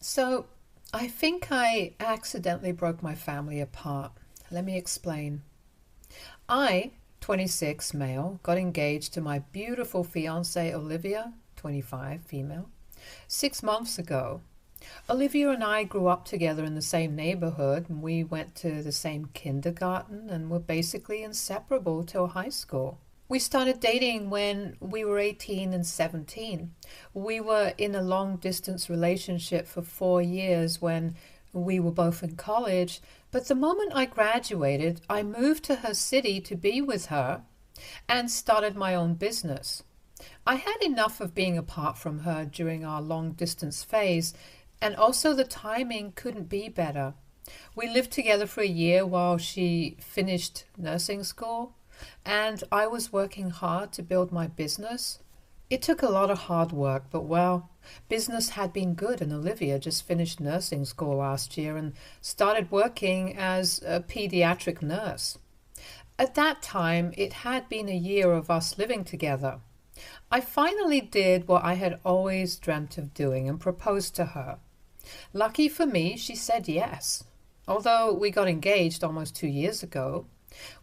So, I think I accidentally broke my family apart. Let me explain. I, 26, male, got engaged to my beautiful fiance Olivia, 25, female, 6 months ago. Olivia and I grew up together in the same neighborhood, and we went to the same kindergarten and were basically inseparable till high school. We started dating when we were 18 and 17. We were in a long distance relationship for 4 years when we were both in college, but the moment I graduated, I moved to her city to be with her and started my own business. I had enough of being apart from her during our long distance phase, and also the timing couldn't be better. We lived together for a year while she finished nursing school, and I was working hard to build my business. It took a lot of hard work, but well, business had been good, and Olivia just finished nursing school last year and started working as a pediatric nurse. At that time, it had been a year of us living together. I finally did what I had always dreamt of doing and proposed to her. Lucky for me, she said yes. Although we got engaged almost 2 years ago,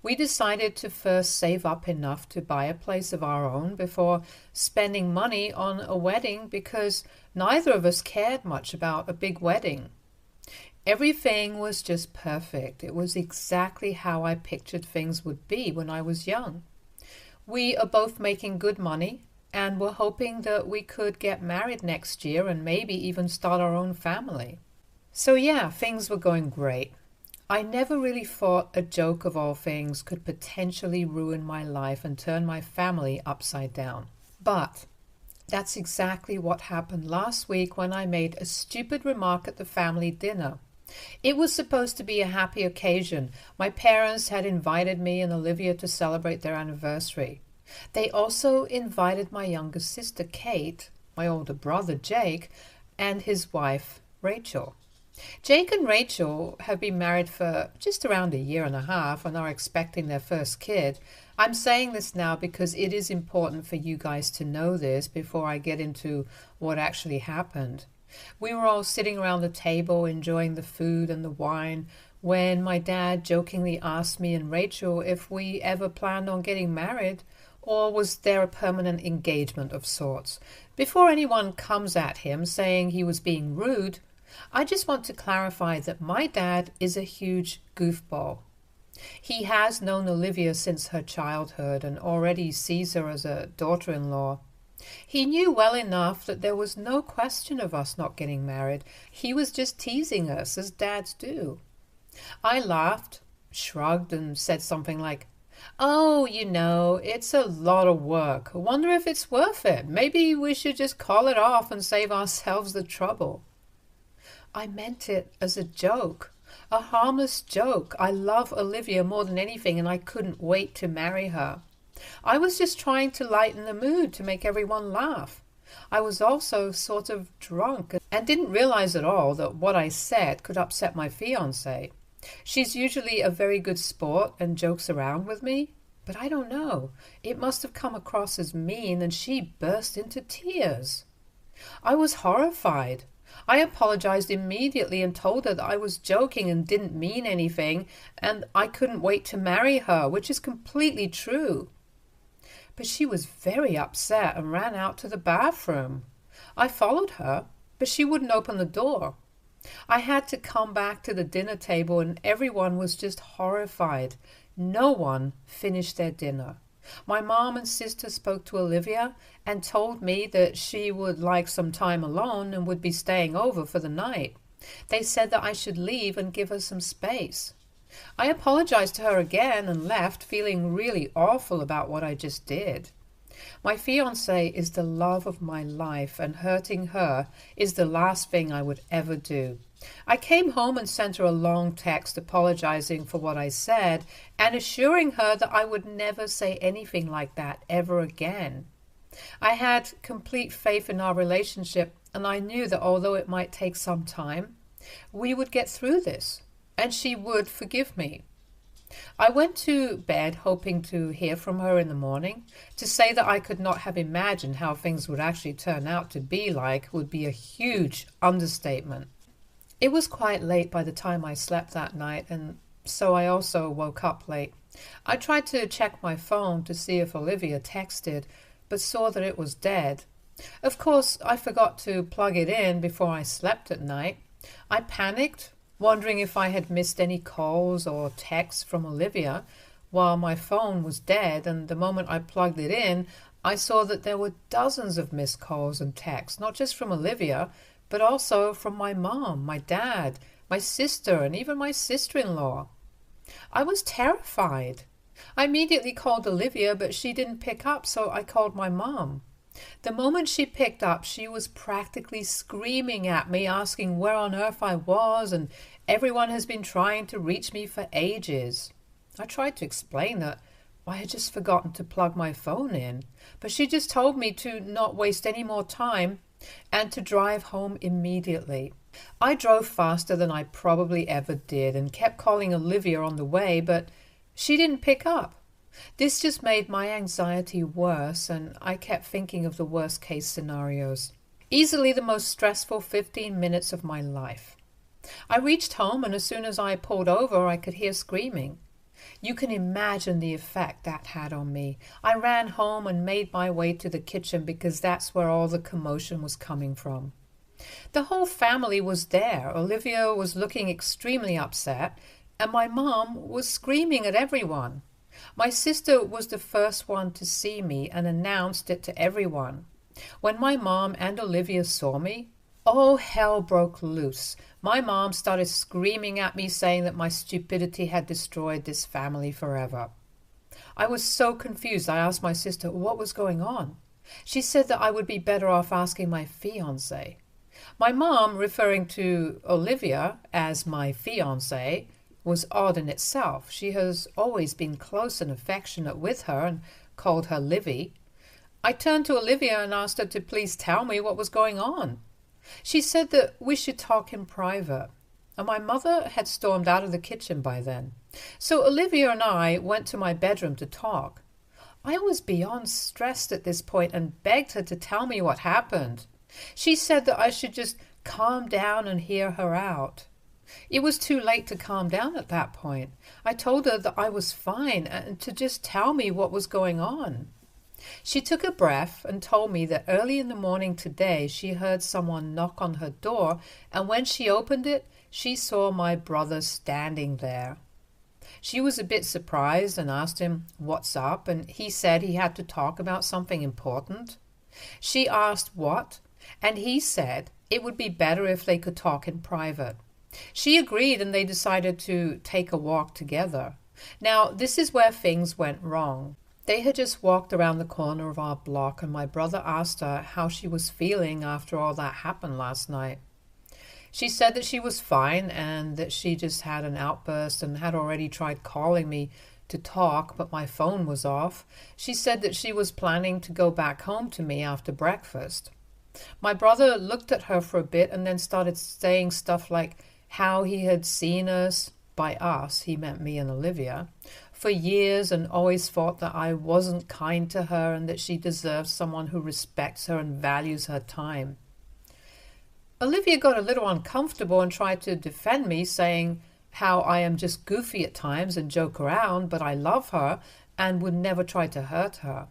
we decided to first save up enough to buy a place of our own before spending money on a wedding because neither of us cared much about a big wedding. Everything was just perfect. It was exactly how I pictured things would be when I was young. We are both making good money and were hoping that we could get married next year and maybe even start our own family. So yeah, things were going great. I never really thought a joke of all things could potentially ruin my life and turn my family upside down. But that's exactly what happened last week when I made a stupid remark at the family dinner. It was supposed to be a happy occasion. My parents had invited me and Olivia to celebrate their anniversary. They also invited my younger sister Kate, my older brother Jake, and his wife Rachel. Jake and Rachel have been married for just around a year and a half and are expecting their first kid. I'm saying this now because it is important for you guys to know this before I get into what actually happened. We were all sitting around the table enjoying the food and the wine when my dad jokingly asked me and Rachel if we ever planned on getting married or was there a permanent engagement of sorts. Before anyone comes at him saying he was being rude, I just want to clarify that my dad is a huge goofball. He has known Olivia since her childhood and already sees her as a daughter-in-law. He knew well enough that there was no question of us not getting married. He was just teasing us, as dads do. I laughed, shrugged, and said something like, "Oh, it's a lot of work. I wonder if it's worth it. Maybe we should just call it off and save ourselves the trouble." I meant it as a joke, a harmless joke. I love Olivia more than anything and I couldn't wait to marry her. I was just trying to lighten the mood to make everyone laugh. I was also sort of drunk and didn't realize at all that what I said could upset my fiancée. She's usually a very good sport and jokes around with me, but I don't know. It must have come across as mean and she burst into tears. I was horrified. I apologized immediately and told her that I was joking and didn't mean anything, and I couldn't wait to marry her, which is completely true. But she was very upset and ran out to the bathroom. I followed her, but she wouldn't open the door. I had to come back to the dinner table and everyone was just horrified. No one finished their dinner. My mom and sister spoke to Olivia and told me that she would like some time alone and would be staying over for the night. They said that I should leave and give her some space. I apologized to her again and left, feeling really awful about what I just did. My fiancé is the love of my life, and hurting her is the last thing I would ever do. I came home and sent her a long text apologizing for what I said and assuring her that I would never say anything like that ever again. I had complete faith in our relationship, and I knew that although it might take some time, we would get through this, and she would forgive me. I went to bed hoping to hear from her in the morning. To say that I could not have imagined how things would actually turn out to be like would be a huge understatement. It was quite late by the time I slept that night, and so I also woke up late. I tried to check my phone to see if Olivia texted, but saw that it was dead. Of course, I forgot to plug it in before I slept at night. I panicked, wondering if I had missed any calls or texts from Olivia, while my phone was dead, and the moment I plugged it in, I saw that there were dozens of missed calls and texts, not just from Olivia, but also from my mom, my dad, my sister, and even my sister-in-law. I was terrified. I immediately called Olivia, but she didn't pick up, so I called my mom. The moment she picked up, she was practically screaming at me, asking where on earth I was, and everyone has been trying to reach me for ages. I tried to explain that I had just forgotten to plug my phone in, but she just told me to not waste any more time and to drive home immediately. I drove faster than I probably ever did and kept calling Olivia on the way, but she didn't pick up. This just made my anxiety worse, and I kept thinking of the worst case scenarios. Easily the most stressful 15 minutes of my life. I reached home, and as soon as I pulled over, I could hear screaming. You can imagine the effect that had on me. I ran home and made my way to the kitchen because that's where all the commotion was coming from. The whole family was there. Olivia was looking extremely upset, and my mom was screaming at everyone. My sister was the first one to see me and announced it to everyone. When my mom and Olivia saw me, all hell broke loose. My mom started screaming at me, saying that my stupidity had destroyed this family forever. I was so confused. I asked my sister what was going on. She said that I would be better off asking my fiance. My mom, referring to Olivia as my fiance, was odd in itself. She has always been close and affectionate with her and called her Livy. I turned to Olivia and asked her to please tell me what was going on. She said that we should talk in private, and my mother had stormed out of the kitchen by then. So Olivia and I went to my bedroom to talk. I was beyond stressed at this point and begged her to tell me what happened. She said that I should just calm down and hear her out. It was too late to calm down at that point. I told her that I was fine and to just tell me what was going on. She took a breath and told me that early in the morning today she heard someone knock on her door, and when she opened it, she saw my brother standing there. She was a bit surprised and asked him what's up, and he said he had to talk about something important. She asked what, and he said it would be better if they could talk in private. She agreed, and they decided to take a walk together. Now, this is where things went wrong. They had just walked around the corner of our block, and my brother asked her how she was feeling after all that happened last night. She said that she was fine and that she just had an outburst and had already tried calling me to talk, but my phone was off. She said that she was planning to go back home to me after breakfast. My brother looked at her for a bit and then started saying stuff like how he had seen us, by us, he meant me and Olivia, for years and always thought that I wasn't kind to her and that she deserves someone who respects her and values her time. Olivia got a little uncomfortable and tried to defend me, saying how I am just goofy at times and joke around, but I love her and would never try to hurt her.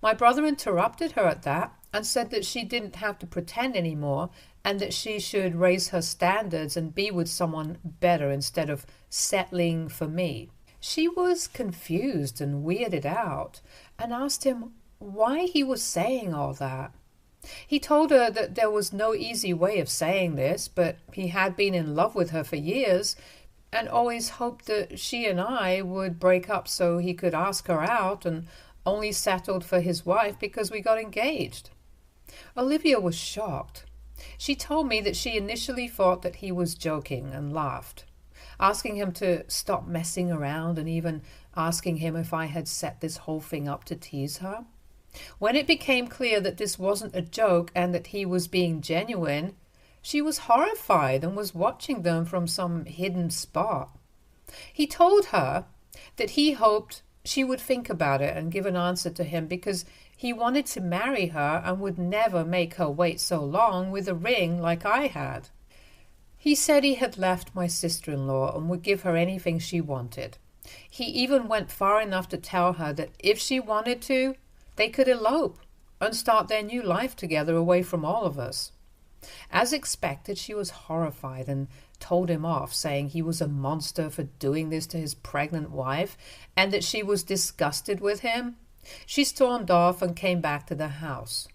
My brother interrupted her at that and said that she didn't have to pretend anymore and that she should raise her standards and be with someone better instead of settling for me. She was confused and weirded out and asked him why he was saying all that. He told her that there was no easy way of saying this, but he had been in love with her for years and always hoped that she and I would break up so he could ask her out, and only settled for his wife because we got engaged. Olivia was shocked. She told me that she initially thought that he was joking and laughed, asking him to stop messing around and even asking him if I had set this whole thing up to tease her. When it became clear that this wasn't a joke and that he was being genuine, she was horrified and was watching them from some hidden spot. He told her that he hoped she would think about it and give an answer to him because he wanted to marry her and would never make her wait so long with a ring like I had. He said he had left my sister-in-law and would give her anything she wanted. He even went far enough to tell her that if she wanted to, they could elope and start their new life together away from all of us. As expected, she was horrified and told him off, saying he was a monster for doing this to his pregnant wife and that she was disgusted with him. She stormed off and came back to the house.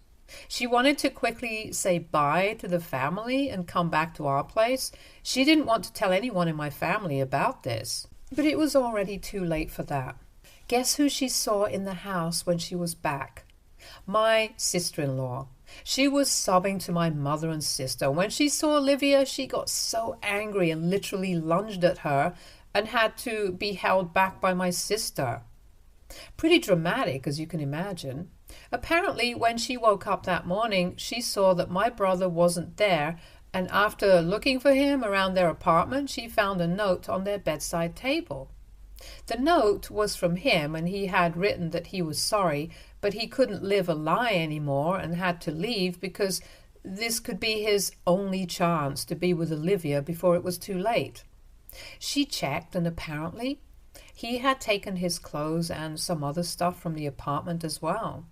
She wanted to quickly say bye to the family and come back to our place. She didn't want to tell anyone in my family about this. But it was already too late for that. Guess who she saw in the house when she was back? My sister-in-law. She was sobbing to my mother and sister. When she saw Olivia, she got so angry and literally lunged at her and had to be held back by my sister. Pretty dramatic, as you can imagine. Apparently, when she woke up that morning, she saw that my brother wasn't there, and after looking for him around their apartment, she found a note on their bedside table. The note was from him, and he had written that he was sorry, but he couldn't live a lie anymore and had to leave because this could be his only chance to be with Olivia before it was too late. She checked, and apparently he had taken his clothes and some other stuff from the apartment as well.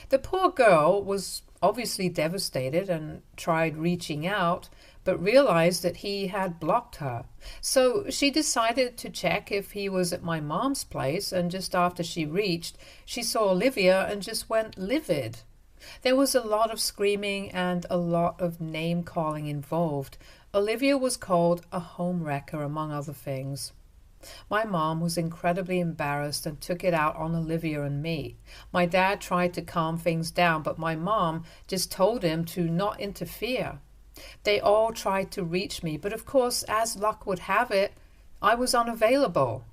The poor girl was obviously devastated and tried reaching out, but realized that he had blocked her. So she decided to check if he was at my mom's place, and just after she reached, she saw Olivia and just went livid. There was a lot of screaming and a lot of name-calling involved. Olivia was called a homewrecker, among other things. My mom was incredibly embarrassed and took it out on Olivia and me. My dad tried to calm things down, but my mom just told him to not interfere. They all tried to reach me, but of course, as luck would have it, I was unavailable.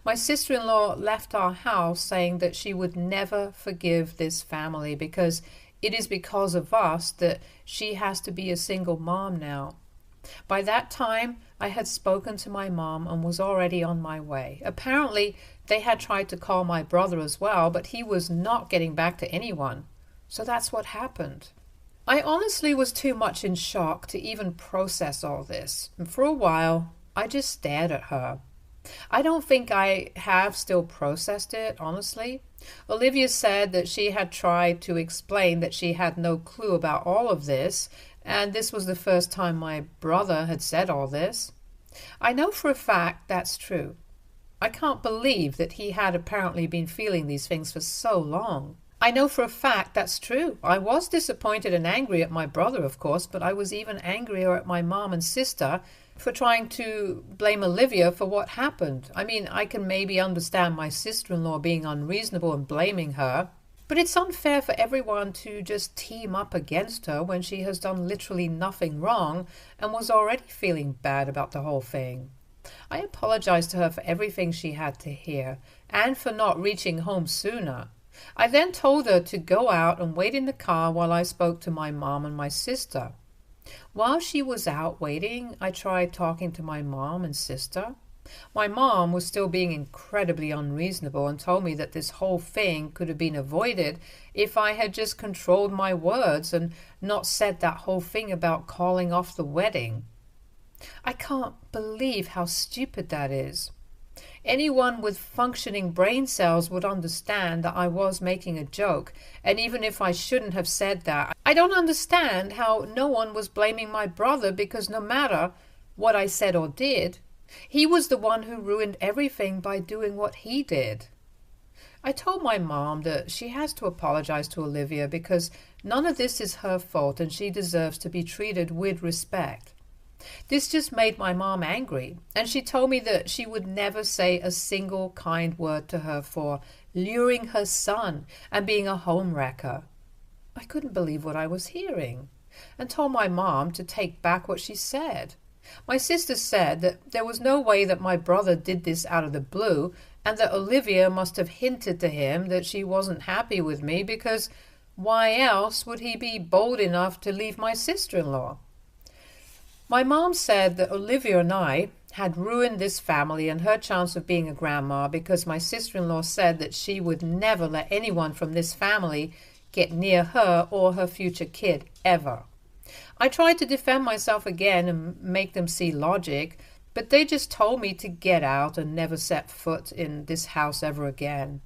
My sister-in-law left our house saying that she would never forgive this family because it is because of us that she has to be a single mom now. By that time, I had spoken to my mom and was already on my way. Apparently, they had tried to call my brother as well, but he was not getting back to anyone. So that's what happened. I honestly was too much in shock to even process all this. And for a while, I just stared at her. I don't think I have still processed it, honestly. Olivia said that she had tried to explain that she had no clue about all of this, and this was the first time my brother had said all this. I know for a fact that's true. I can't believe that he had apparently been feeling these things for so long. I know for a fact that's true. I was disappointed and angry at my brother, of course, but I was even angrier at my mom and sister for trying to blame Olivia for what happened. I mean, I can maybe understand my sister-in-law being unreasonable and blaming her, but it's unfair for everyone to just team up against her when she has done literally nothing wrong and was already feeling bad about the whole thing. I apologized to her for everything she had to hear and for not reaching home sooner. I then told her to go out and wait in the car while I spoke to my mom and my sister. While she was out waiting, I tried talking to my mom and sister. My mom was still being incredibly unreasonable and told me that this whole thing could have been avoided if I had just controlled my words and not said that whole thing about calling off the wedding. I can't believe how stupid that is. Anyone with functioning brain cells would understand that I was making a joke, and even if I shouldn't have said that, I don't understand how no one was blaming my brother because no matter what I said or did, he was the one who ruined everything by doing what he did. I told my mom that she has to apologize to Olivia because none of this is her fault and she deserves to be treated with respect. This just made my mom angry, and she told me that she would never say a single kind word to her for luring her son and being a homewrecker. I couldn't believe what I was hearing and told my mom to take back what she said. My sister said that there was no way that my brother did this out of the blue and that Olivia must have hinted to him that she wasn't happy with me because why else would he be bold enough to leave my sister-in-law? My mom said that Olivia and I had ruined this family and her chance of being a grandma because my sister-in-law said that she would never let anyone from this family get near her or her future kid ever. I tried to defend myself again and make them see logic, but they just told me to get out and never set foot in this house ever again.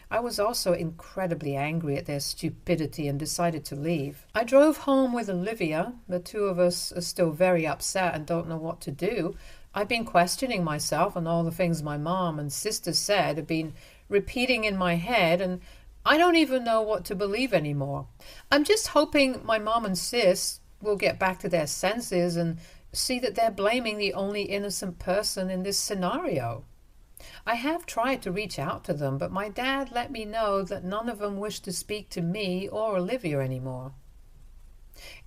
I was also incredibly angry at their stupidity and decided to leave. I drove home with Olivia. The two of us are still very upset and don't know what to do. I've been questioning myself, and all the things my mom and sister said have been repeating in my head, and I don't even know what to believe anymore. I'm just hoping my mom and sis will get back to their senses and see that they're blaming the only innocent person in this scenario. I have tried to reach out to them, but my dad let me know that none of them wish to speak to me or Olivia anymore.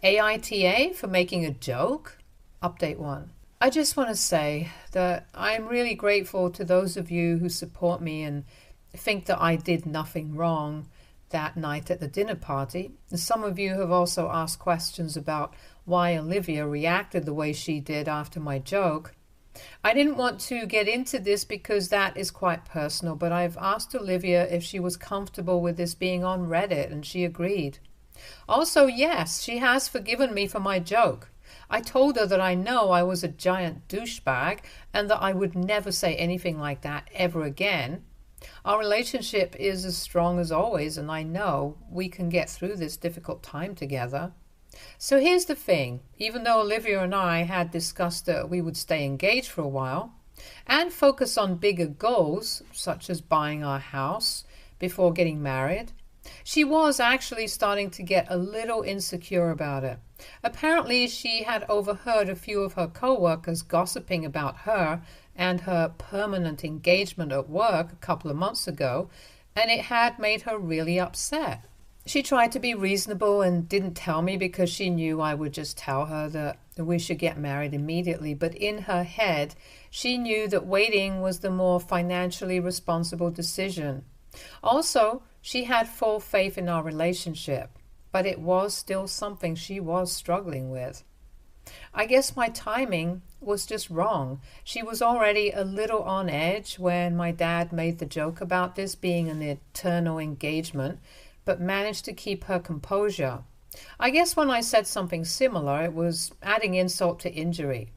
AITA for making a joke? Update 1. I just want to say that I'm really grateful to those of you who support me and think that I did nothing wrong that night at the dinner party. Some of you have also asked questions about why Olivia reacted the way she did after my joke. I didn't want to get into this because that is quite personal, but I've asked Olivia if she was comfortable with this being on Reddit, and she agreed. Also, yes, she has forgiven me for my joke. I told her that I know I was a giant douchebag and that I would never say anything like that ever again. Our relationship is as strong as always, and I know we can get through this difficult time together. So here's the thing, even though Olivia and I had discussed that we would stay engaged for a while and focus on bigger goals, such as buying our house before getting married, she was actually starting to get a little insecure about it. Apparently, she had overheard a few of her co-workers gossiping about her and her permanent engagement at work a couple of months ago, and it had made her really upset. She tried to be reasonable and didn't tell me because she knew I would just tell her that we should get married immediately. But in her head, she knew that waiting was the more financially responsible decision. Also, she had full faith in our relationship, but it was still something she was struggling with. I guess my timing was just wrong. She was already a little on edge when my dad made the joke about this being an eternal engagement, but managed to keep her composure. I guess when I said something similar, it was adding insult to injury.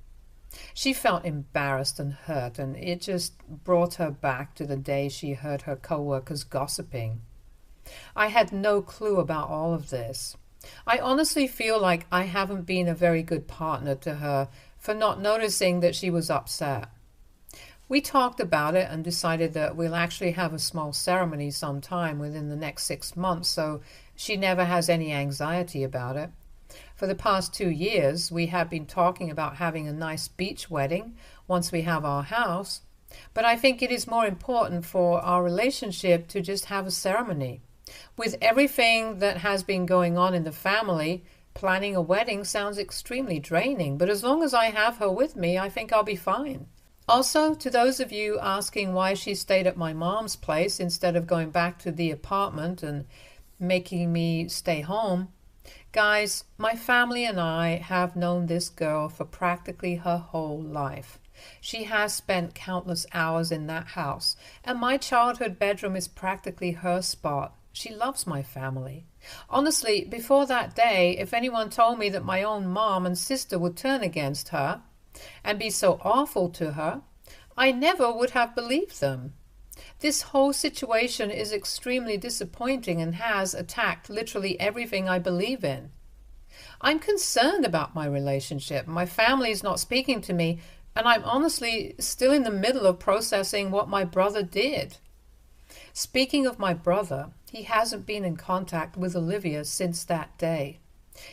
She felt embarrassed and hurt, and it just brought her back to the day she heard her co-workers gossiping. I had no clue about all of this. I honestly feel like I haven't been a very good partner to her for not noticing that she was upset. We talked about it and decided that we'll actually have a small ceremony sometime within the next 6 months, so she never has any anxiety about it. For the past 2 years, we have been talking about having a nice beach wedding once we have our house, but I think it is more important for our relationship to just have a ceremony. With everything that has been going on in the family, planning a wedding sounds extremely draining, but as long as I have her with me, I think I'll be fine. Also, to those of you asking why she stayed at my mom's place instead of going back to the apartment and making me stay home, guys, my family and I have known this girl for practically her whole life. She has spent countless hours in that house, and my childhood bedroom is practically her spot. She loves my family. Honestly, before that day, if anyone told me that my own mom and sister would turn against her and be so awful to her, I never would have believed them. This whole situation is extremely disappointing and has attacked literally everything I believe in. I'm concerned about my relationship. My family is not speaking to me, and I'm honestly still in the middle of processing what my brother did. Speaking of my brother, he hasn't been in contact with Olivia since that day.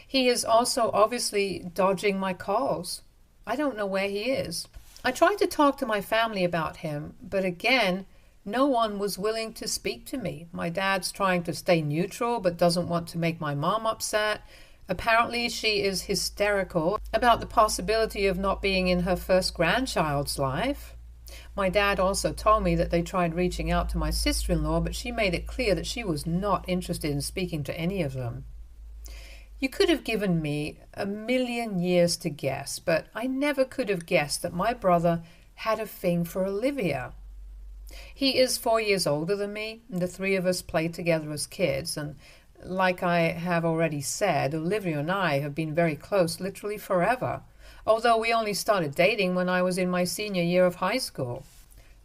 He is also obviously dodging my calls. I don't know where he is. I tried to talk to my family about him, but again, no one was willing to speak to me. My dad's trying to stay neutral but doesn't want to make my mom upset. Apparently, she is hysterical about the possibility of not being in her first grandchild's life. My dad also told me that they tried reaching out to my sister-in-law, but she made it clear that she was not interested in speaking to any of them. You could have given me a million years to guess, but I never could have guessed that my brother had a thing for Olivia. He is 4 years older than me, and the three of us played together as kids, and like I have already said, Olivia and I have been very close literally forever, although we only started dating when I was in my senior year of high school.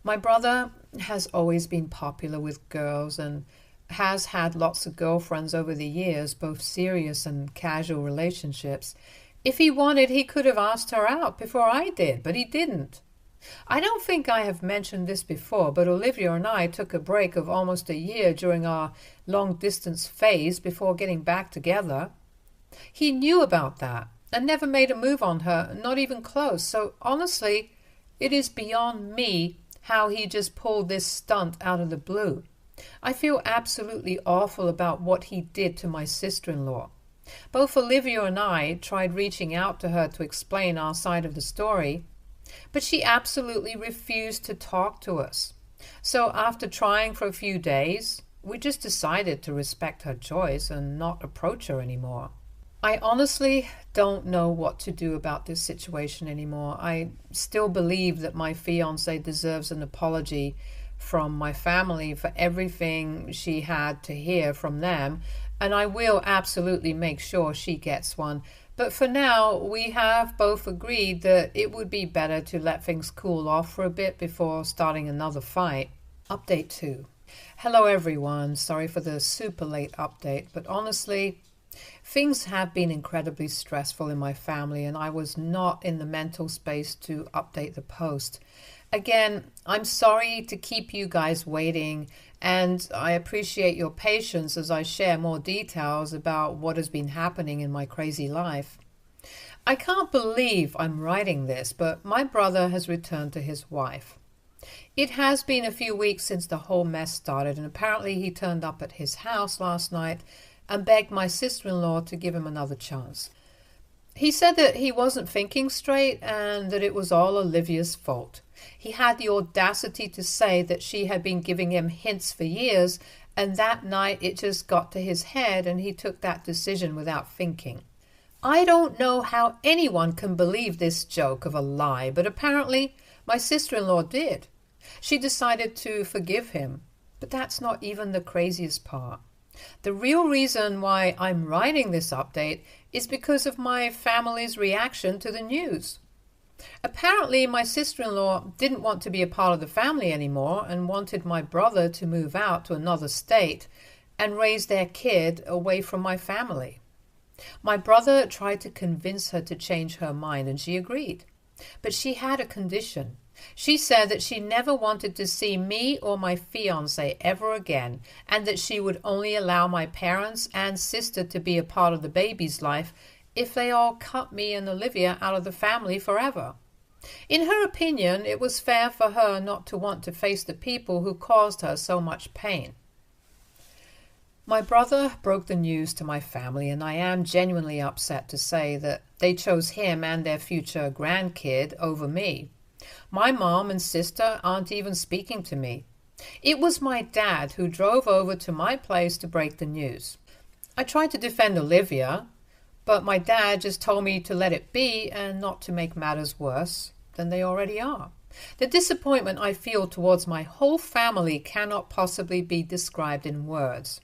My brother has always been popular with girls and has had lots of girlfriends over the years, both serious and casual relationships. If he wanted, he could have asked her out before I did, but he didn't. I don't think I have mentioned this before, but Olivia and I took a break of almost a year during our long-distance phase before getting back together. He knew about that and never made a move on her, not even close. So honestly, it is beyond me how he just pulled this stunt out of the blue. I feel absolutely awful about what he did to my sister-in-law. Both Olivia and I tried reaching out to her to explain our side of the story, but she absolutely refused to talk to us. So after trying for a few days, we just decided to respect her choice and not approach her anymore. I honestly don't know what to do about this situation anymore. I still believe that my fiance deserves an apology from my family for everything she had to hear from them, and I will absolutely make sure she gets one. But for now, we have both agreed that it would be better to let things cool off for a bit before starting another fight. Update 2. Hello everyone, sorry for the super late update, but honestly, things have been incredibly stressful in my family and I was not in the mental space to update the post. Again, I'm sorry to keep you guys waiting, and I appreciate your patience as I share more details about what has been happening in my crazy life. I can't believe I'm writing this, but my brother has returned to his wife. It has been a few weeks since the whole mess started, and apparently he turned up at his house last night and begged my sister-in-law to give him another chance. He said that he wasn't thinking straight and that it was all Olivia's fault. He had the audacity to say that she had been giving him hints for years, and that night it just got to his head and he took that decision without thinking. I don't know how anyone can believe this joke of a lie, but apparently my sister-in-law did. She decided to forgive him, but that's not even the craziest part. The real reason why I'm writing this update is because of my family's reaction to the news. Apparently, my sister-in-law didn't want to be a part of the family anymore and wanted my brother to move out to another state and raise their kid away from my family. My brother tried to convince her to change her mind and she agreed. But she had a condition. She said that she never wanted to see me or my fiancé ever again, and that she would only allow my parents and sister to be a part of the baby's life if they all cut me and Olivia out of the family forever. In her opinion, it was fair for her not to want to face the people who caused her so much pain. My brother broke the news to my family, and I am genuinely upset to say that they chose him and their future grandkid over me. My mom and sister aren't even speaking to me. It was my dad who drove over to my place to break the news. I tried to defend Olivia, but my dad just told me to let it be and not to make matters worse than they already are. The disappointment I feel towards my whole family cannot possibly be described in words.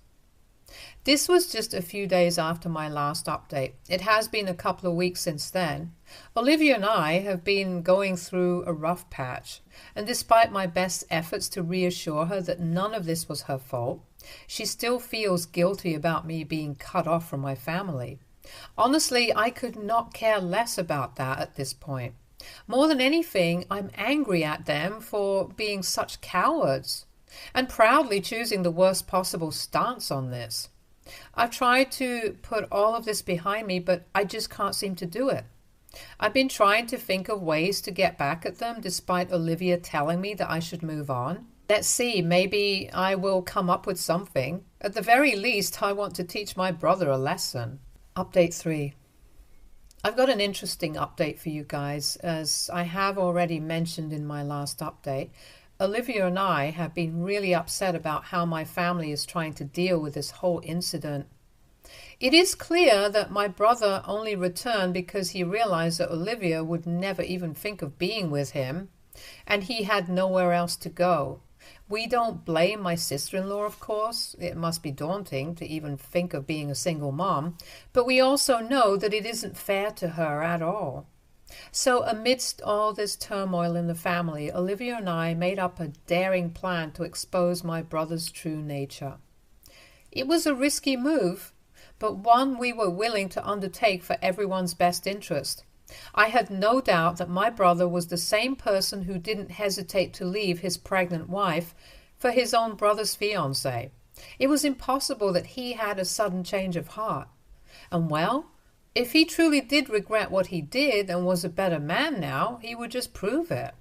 This was just a few days after my last update. It has been a couple of weeks since then. Olivia and I have been going through a rough patch, and despite my best efforts to reassure her that none of this was her fault, she still feels guilty about me being cut off from my family. Honestly, I could not care less about that at this point. More than anything, I'm angry at them for being such cowards and proudly choosing the worst possible stance on this. I've tried to put all of this behind me, but I just can't seem to do it. I've been trying to think of ways to get back at them despite Olivia telling me that I should move on. Let's see, maybe I will come up with something. At the very least, I want to teach my brother a lesson. Update 3. I've got an interesting update for you guys. As I have already mentioned in my last update, Olivia and I have been really upset about how my family is trying to deal with this whole incident. It is clear that my brother only returned because he realized that Olivia would never even think of being with him, and he had nowhere else to go. We don't blame my sister-in-law, of course. It must be daunting to even think of being a single mom, but we also know that it isn't fair to her at all. So amidst all this turmoil in the family, Olivia and I made up a daring plan to expose my brother's true nature. It was a risky move, but one we were willing to undertake for everyone's best interest. I had no doubt that my brother was the same person who didn't hesitate to leave his pregnant wife for his own brother's fiancée. It was impossible that he had a sudden change of heart. And well, if he truly did regret what he did and was a better man now, he would just prove it.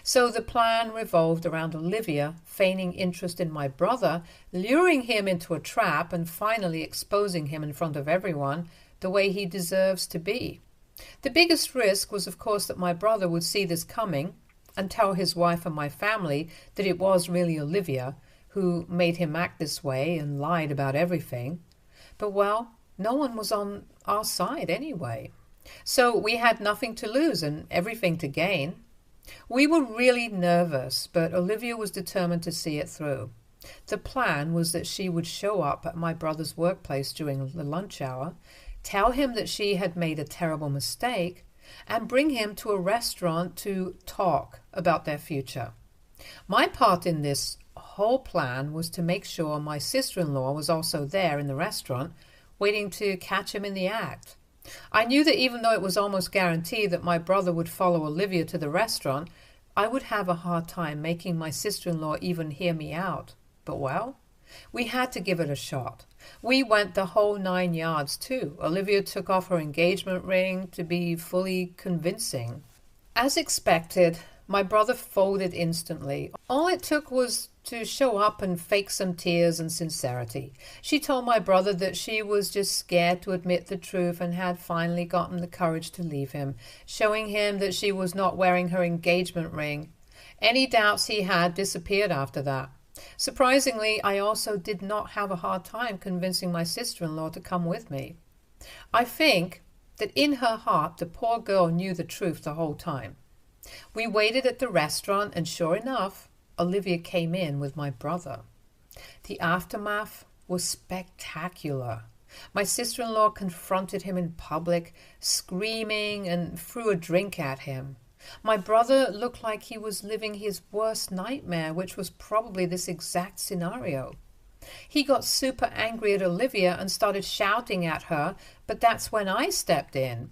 So the plan revolved around Olivia feigning interest in my brother, luring him into a trap, and finally exposing him in front of everyone the way he deserves to be. The biggest risk was, of course, that my brother would see this coming and tell his wife and my family that it was really Olivia who made him act this way and lied about everything. But, well, no one was on our side anyway. So we had nothing to lose and everything to gain. We were really nervous, but Olivia was determined to see it through. The plan was that she would show up at my brother's workplace during the lunch hour, tell him that she had made a terrible mistake, and bring him to a restaurant to talk about their future. My part in this whole plan was to make sure my sister-in-law was also there in the restaurant, waiting to catch him in the act. I knew that even though it was almost guaranteed that my brother would follow Olivia to the restaurant, I would have a hard time making my sister-in-law even hear me out. But well, we had to give it a shot. We went the whole 9 yards too. Olivia took off her engagement ring to be fully convincing. As expected, my brother folded instantly. All it took was to show up and fake some tears and sincerity. She told my brother that she was just scared to admit the truth and had finally gotten the courage to leave him, showing him that she was not wearing her engagement ring. Any doubts he had disappeared after that. Surprisingly, I also did not have a hard time convincing my sister-in-law to come with me. I think that in her heart the poor girl knew the truth the whole time. We waited at the restaurant, and sure enough, Olivia came in with my brother. The aftermath was spectacular. My sister-in-law confronted him in public, screaming, and threw a drink at him. My brother looked like he was living his worst nightmare, which was probably this exact scenario. He got super angry at Olivia and started shouting at her, but that's when I stepped in.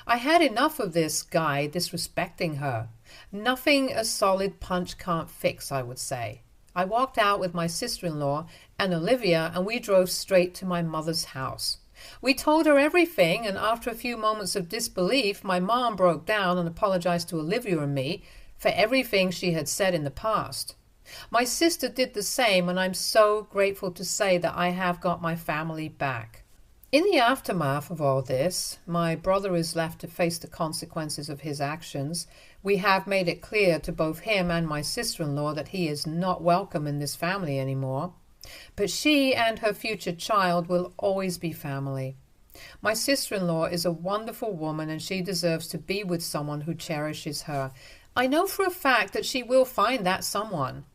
I had enough of this guy disrespecting her. Nothing a solid punch can't fix, I would say. I walked out with my sister-in-law and Olivia, and we drove straight to my mother's house. We told her everything, and after a few moments of disbelief, my mom broke down and apologized to Olivia and me for everything she had said in the past. My sister did the same, and I'm so grateful to say that I have got my family back. In the aftermath of all this, my brother is left to face the consequences of his actions. We have made it clear to both him and my sister-in-law that he is not welcome in this family anymore. But she and her future child will always be family. My sister-in-law is a wonderful woman, and she deserves to be with someone who cherishes her. I know for a fact that she will find that someone.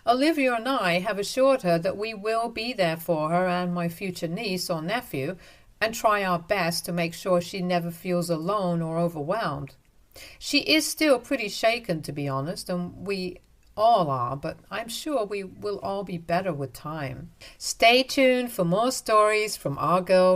Olivia and I have assured her that we will be there for her and my future niece or nephew, and try our best to make sure she never feels alone or overwhelmed. She is still pretty shaken, to be honest, and we all are, but I'm sure we will all be better with time. Stay tuned for more stories from our girl